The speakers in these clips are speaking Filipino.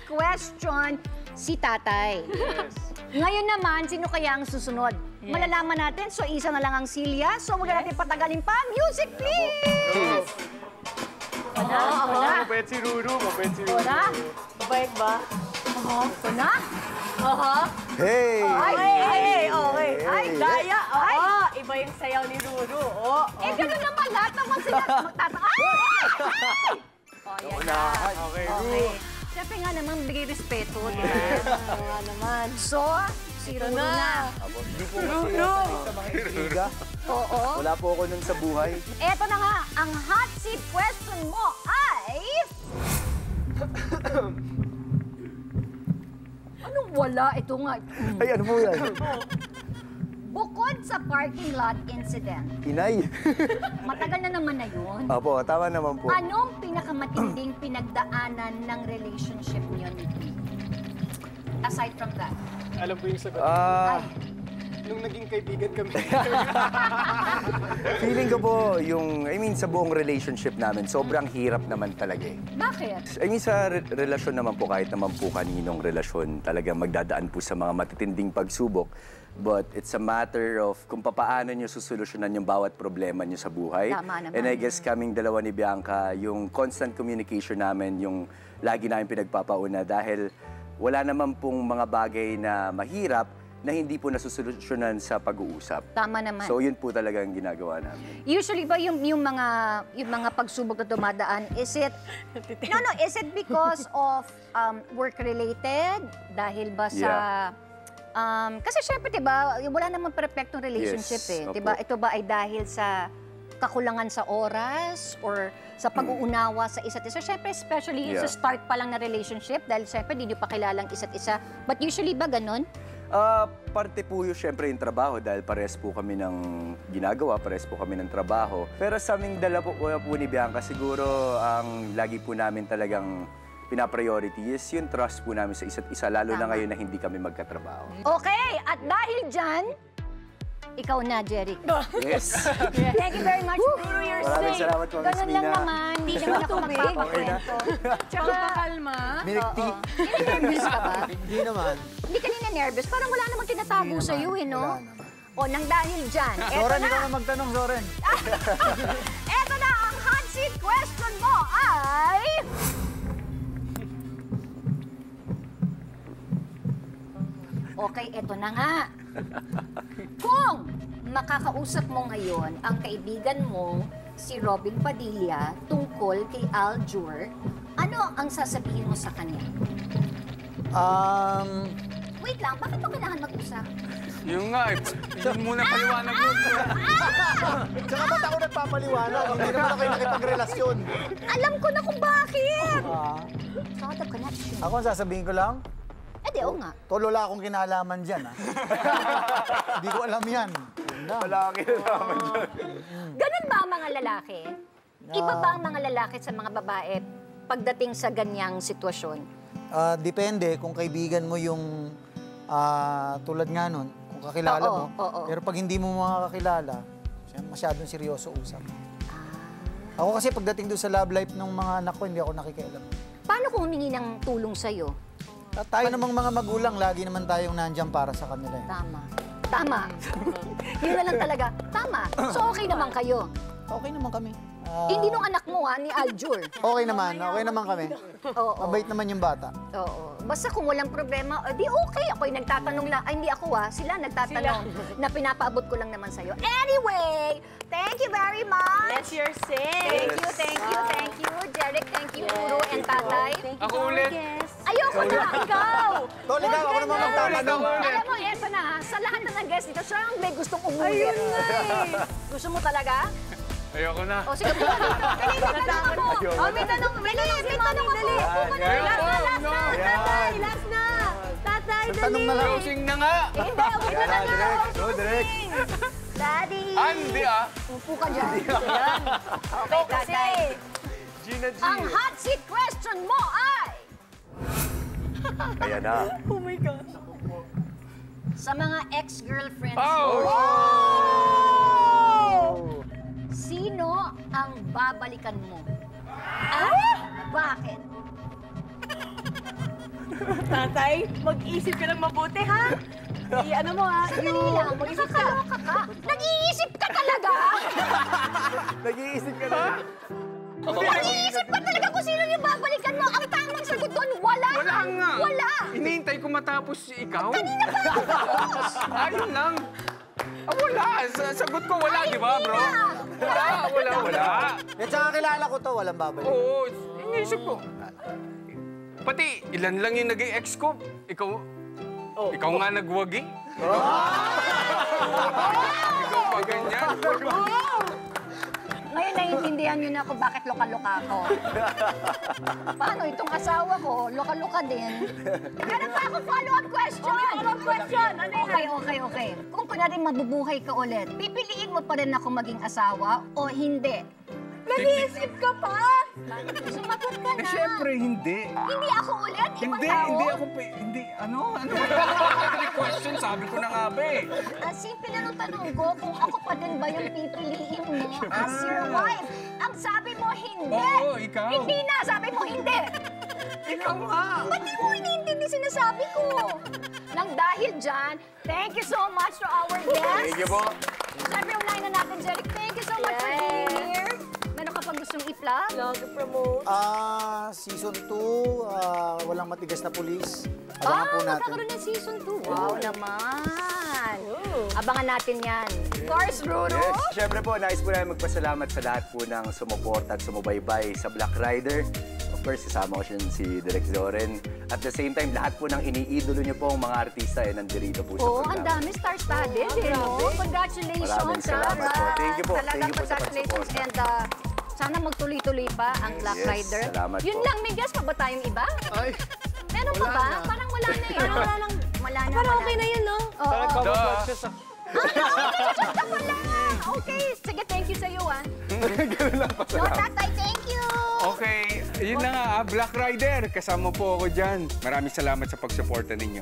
question, si Tatay. Yes. Ngayon naman, sino kaya ang susunod? Yes. Malalaman natin, so isa na lang ang Silya. So huwag natin patagalin pa. Music, please! Wala. Mabait si Ruru. Mabait si Ruru. Wala. Mabait ba? Ito na? Hey! Okay. Ay, Daya, ay. Iba yung sayaw ni Ruru. Eh, gano'n naman lahat naman sila magtataka. Ay! Oh, yan na. Okay, Ruru. Okay. Siyempre nga naman, bigay respeto, di ba? Nga naman. So, si Ruru na. Hindi po kasi sanay sa mga intriga. Oo. Wala po ako nun sa buhay. Eto na nga, ang hot seat question mo ay... Anong wala? Ito nga. Ay, ano po yan? Bukod sa parking lot incident, Inay. matagal na naman na yun. Opo, tama naman po. Anong pinakamatinding pinagdaanan ng relationship niyo ni P? Aside from that. Alam ko yung sagot. Ay, Nung naging kaibigan kami. Feeling ko po sa buong relationship namin, sobrang hirap naman talaga eh. bakit? Sa relasyon naman po, kahit naman po kaninong relasyon, talagang magdadaan po sa mga matitinding pagsubok. But it's a matter of kung paano nyo susolusyonan yung bawat problema nyo sa buhay. Tama naman. And I guess kaming dalawa ni Bianca, yung constant communication namin, yung lagi namin pinagpapauna dahil wala naman pong mga bagay na mahirap na hindi po nasusolusyonan sa pag-uusap. Tama naman. So yun po talaga ang ginagawa namin. Usually ba yung mga pagsubok na dumadaan, is it because of work-related? Dahil ba sa... kasi syempre, diba, wala namang perfectong relationship Yes, Diba? opo. Ito ba ay dahil sa kakulangan sa oras or sa pag-uunawa sa isa't isa? Syempre, especially sa start pa lang na relationship, dahil syempre, di nyo pa kilalang isa't isa. But usually ba ganun? Parte po yung syempre yung trabaho dahil pares po kami ng ginagawa, pares po kami ng trabaho. Pero sa aming dala po ni Bianca, siguro ang lagi po namin talagang pinapriority is yung trust po namin sa isa't isa, lalo na ngayon na hindi kami magkatrabaho. Okay, at dahil dyan, ikaw na, Jeric. Yes! Thank you very much, Ruru. You're Maraming safe. salamat po, Miss Ganun lang Mina. naman. Hindi naman ako magpapakwento. Tsaka, Kalma. Milk tea? nervous ka ba? Hindi naman. Hindi ka nervous. Parang wala namang tinatago sa'yo, no? O, nang dahil dyan, eto Soren, na. ikaw na magtanong, Soren. Eto na, ang hot seat question mo ay... Okay, eto na nga. Kung makakausap mo ngayon ang kaibigan mo, si Robin Padilla, tungkol kay Aljur, ano ang sasabihin mo sa kanya? Wait lang, bakit mo kailangan mag-usap? Yung nga, yun muna paliwanag mo. Tsaka ba't ako nagpapaliwanag? Hindi naman ako yung nakipagrelasyon. Alam ko na kung bakit! Sort of connection. Ako ang sasabihin ko lang, Eh, di, oo nga. wala akong kinalaman dyan, ha? Hindi ko alam yan. Yun lang. Wala akong kinalaman dyan. Ganun ba ang mga lalaki? Iba ba ang mga lalaki sa mga babae pagdating sa ganyang sitwasyon? Depende kung kaibigan mo yung tulad nga nun, kung kakilala Oo, mo. oo. Pero pag hindi mo makakakilala, masyadong seryoso usap. Ako kasi pagdating doon sa love life ng mga anak ko, hindi ako nakikialam. Paano kung humingi ng tulong sa'yo? Tayo namang mga magulang, lagi naman tayong nandyan para sa kanila. Tama. Tama. Yun na lang talaga. Tama. So, okay naman kayo. Okay naman kami. Hindi nung anak mo, ni Aljur. Okay naman kami. Oo. Mabait naman yung bata. Oo. Basta kung walang problema, di okay. Ako'y nagtatanong lang. Ay, hindi ako Sila nagtatanong na pinapaabot ko lang naman sa'yo. Anyway, thank you very much. Let's your Thank say. thank you. Jeric, thank you, Ruru and Tatay. Ako ulit. Ayoko na, ikaw. Tol, ikaw, ako naman magtatanong. Alam mo, eto na, sa lahat na ng guest dito, siya ang may gustong umulit. Ayun nga Gusto mo talaga? Ayoko na. O sige, puka dito. Dali, may tanong ako. May tanong ako. Last na. Tatay, Tanong na lang. Closing na nga. Hindi, okay na lang. Go, direct. Daddy. Hindi Upo ka dyan. Yan. Okay, Tatay. Gina G. Ang hot seat question mo ay... Kaya na. Oh my gosh. Sa mga ex-girlfriends Oh! mo, sino ang babalikan mo? At bakit? Tatay, mag-isip ka ng mabuti, ha? Ano mo, ha? Sandali lang, nakakaloka ka. Nag-iisip ka talaga? Nag-iisip ka na. Nag-iisip ka talaga kung sino yung babalikan mo. Ang tamang sagot doon, wala. Wala nga. Wala. Hinihintay ko matapos ikaw. Kanina pa ako tapos. Ayun lang. Wala. Sagot ko wala, di ba, bro? Wala. At saka kilala ko to, walang babalik. Oo, iniisip ko. Pati, ilan lang yung naging ex ko. Ikaw nga nagwagi. Ikaw pa ganyan. Ngayon naiintindihan niyo na kung bakit loka-loka ako. Paano itong asawa ko, loka-loka din. Meron pa ako follow-up question. Follow-up question. Ano yun? Okay. Kung kunwari mabubuhay ka ulit, pipiliin mo pa rin ako maging asawa o hindi? Nag-iisip ka pa? Sumagot ka na. Siyempre, hindi. Hindi ako ulit? Ibang tao? Hindi ako, ano question, sabi ko na nga ba eh. Ang simple na nung tanong ko, kung ako pa din ba yung pipiliin mo as your wife? Ang sabi mo, hindi. Oo, ikaw. Hindi na, sabi mo, hindi. Ikaw nga. Ba't di mo iniintindi sinasabi ko? Nang dahil dyan, thank you so much to our guests. Thank you po. Siyempre, unahin na natin, Jeric. Thank you so much for being here. Meron ka pang gustong i-plug? Nag-promote. Season 2, walang matigas na pulis. Abangan po natin. Magkakaroon ng season 2. Wow naman. Abangan natin yan. Of course, Ruru. Yes, syempre po, nais po namin magpasalamat sa lahat po ng sumuporta at sumubaybay sa Black Rider. Of course, kasama ko siya si Direk Zoren. At the same time, lahat po ng iniidolo niyo po ang mga artista ay nandirito po sa Oo, programa. ang dami star-studded. Congratulations. Maraming salamat po. Thank you po. Talagang Thank you po sa congratulations. pagsuporta. And sana magtuloy-tuloy pa ang Black Yes, Rider. salamat Yun po. lang, may guess pa ba tayong iba? Ay, Meron pa ba? Parang wala na eh. Parang wala na. Pero okay na yun, no? Oo. duh. Okay, sige, thank you sa iyo, ah. Ganun lang po. No, tatay, thank you. Okay, yun na nga, Black Rider. Kasama po ako dyan. Maraming salamat sa pagsuporta ninyo.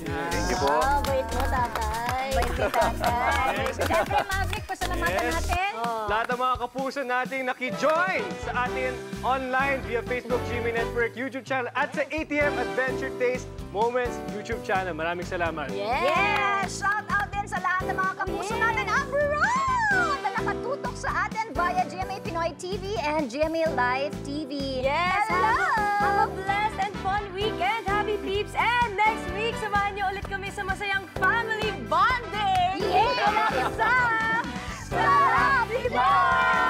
Thank you po. Bait mo, tatay. Bait kay tatay. Siyempre, Maverick, pasalamatan natin. Lahat ng mga kapuso nating naki-join sa atin online via Facebook, GMA Network, YouTube channel at sa ATM Adventure Taste Moments YouTube channel. Maraming salamat. Yes! Shout out din sa lahat ng mga kapuso natin abroad na nakatutok sa atin via GMA Pinoy TV and GMA Live TV. Yes! Hello! Have a blessed and fun weekend, Happy Peeps! And next week, samahan niyo ulit kami sa masayang family bonding! Yeah! Sa Happy Boy!